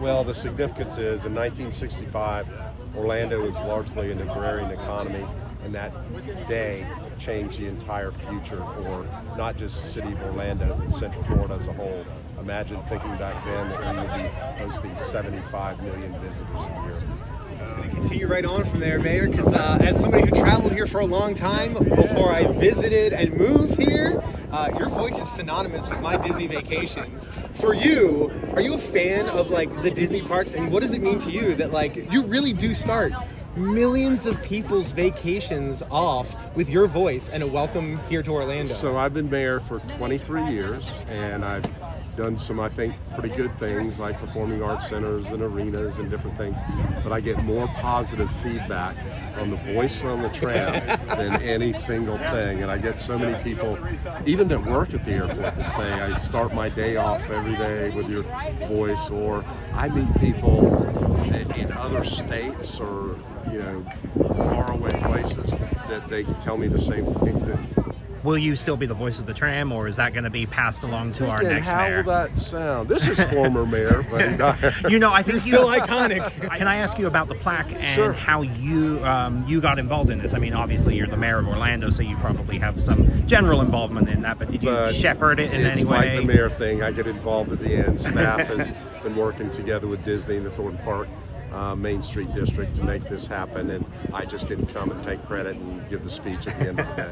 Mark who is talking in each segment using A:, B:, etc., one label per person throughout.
A: Well, the significance is in 1965, Orlando was largely an agrarian economy, and that day changed the entire future for not just the city of Orlando, but Central Florida as a whole. Imagine thinking back then that we would be hosting 75 million visitors a year.
B: I'm going to continue right on from there, Mayor, because as somebody who traveled here for a long time before I visited and moved here, your voice is synonymous with my Disney vacations. For you, are you a fan of like the Disney parks, and what does it mean to you that like you really do start millions of people's vacations off with your voice and a welcome here to Orlando?
A: So I've been mayor for 23 years, and I've done some, I think, pretty good things like performing arts centers and arenas and different things, but I get more positive feedback on the voice on the tram than any single thing. And I get so many people, even that work at the airport, that say, I start my day off every day with your voice, or I meet people in other states or, you know, faraway places that they tell me the same thing. That,
C: will you still be the voice of the tram, or is that going to be passed along to our next
A: how
C: mayor?
A: will that sound? This is former Mayor Buddy Dyer.
C: You know, I think
B: You're still iconic.
C: Can I ask you about the plaque and
A: Sure.
C: how you got involved in this? I mean, obviously you're the mayor of Orlando, so you probably have some general involvement in that. But did you shepherd it in any way?
A: It's like the mayor thing. I get involved at the end. Staff has been working together with Disney and the Thornton Park Main Street District to make this happen, and I just get to come and take credit and give the speech at the end of the day.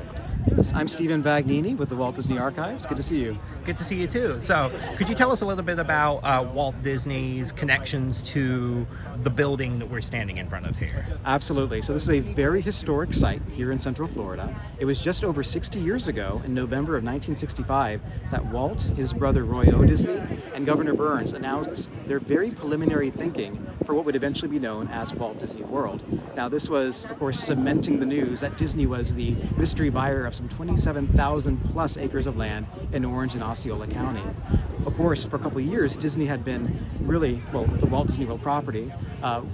D: I'm Stephen Vagini with the Walt Disney Archives. Good to see you.
C: Good to see you too. So, could you tell us a little bit about Walt Disney's connections to the building that we're standing in front of here?
D: Absolutely. So this is a very historic site here in Central Florida. It was just over 60 years ago, in November of 1965, that Walt, his brother Roy Disney, and Governor Burns announced their very preliminary thinking for what would eventually be known as Walt Disney World. Now this was, of course, cementing the news that Disney was the mystery buyer of some 27,000 plus acres of land in Orange and Osceola County. Of course, for a couple of years, Disney had been really, well, the Walt Disney World property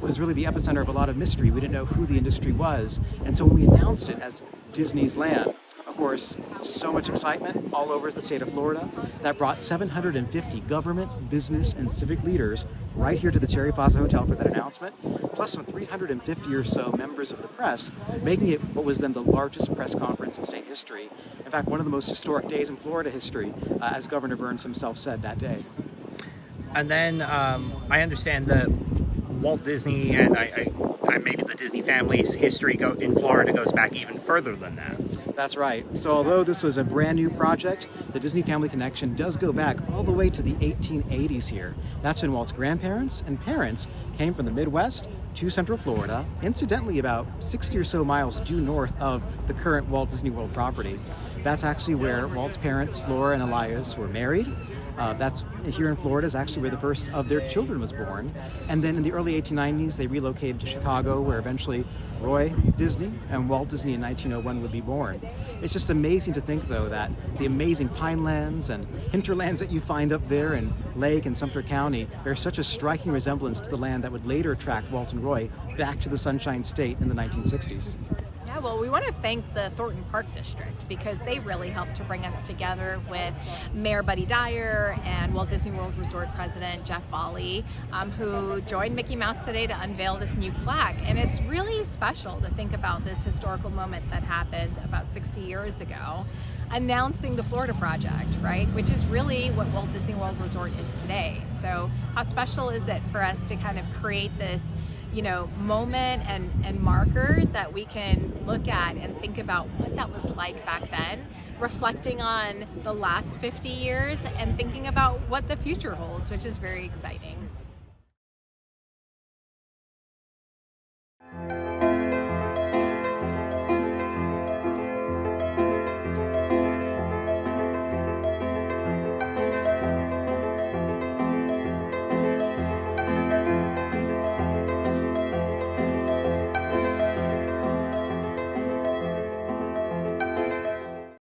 D: was really the epicenter of a lot of mystery. We didn't know who the industry was. And so when we announced it as Disney's land, of course, so much excitement all over the state of Florida that brought 750 government, business, and civic leaders right here to the Cherry Plaza Hotel for that announcement, plus some 350 or so members of the press, making it what was then the largest press conference in state history. In fact, one of the most historic days in Florida history, as Governor Burns himself said that day.
C: And then I understand that Walt Disney and I maybe the Disney family's history in Florida goes back even further than that.
D: That's right. So although this was a brand new project, the Disney family connection does go back all the way to the 1880s here. That's when Walt's grandparents and parents came from the Midwest to Central Florida, incidentally about 60 or so miles due north of the current Walt Disney World property. That's actually where Walt's parents, Flora and Elias, were married. That's here in Florida is actually where the first of their children was born. And then in the early 1890s, they relocated to Chicago, where eventually Roy Disney and Walt Disney in 1901 would be born. It's just amazing to think, though, that the amazing pinelands and hinterlands that you find up there in Lake and Sumter County bear such a striking resemblance to the land that would later attract Walt and Roy back to the Sunshine State in the 1960s.
E: Yeah, well, we want to thank the Thornton Park District because they really helped to bring us together with Mayor Buddy Dyer and Walt Disney World Resort President Jeff Volley, who joined Mickey Mouse today to unveil this new plaque. And it's really special to think about this historical moment that happened about 60 years ago, announcing the Florida Project, right? Which is really what Walt Disney World Resort is today. So how special is it for us to kind of create this moment and marker that we can look at and think about what that was like back then, reflecting on the last 50 years and thinking about what the future holds, which is very exciting.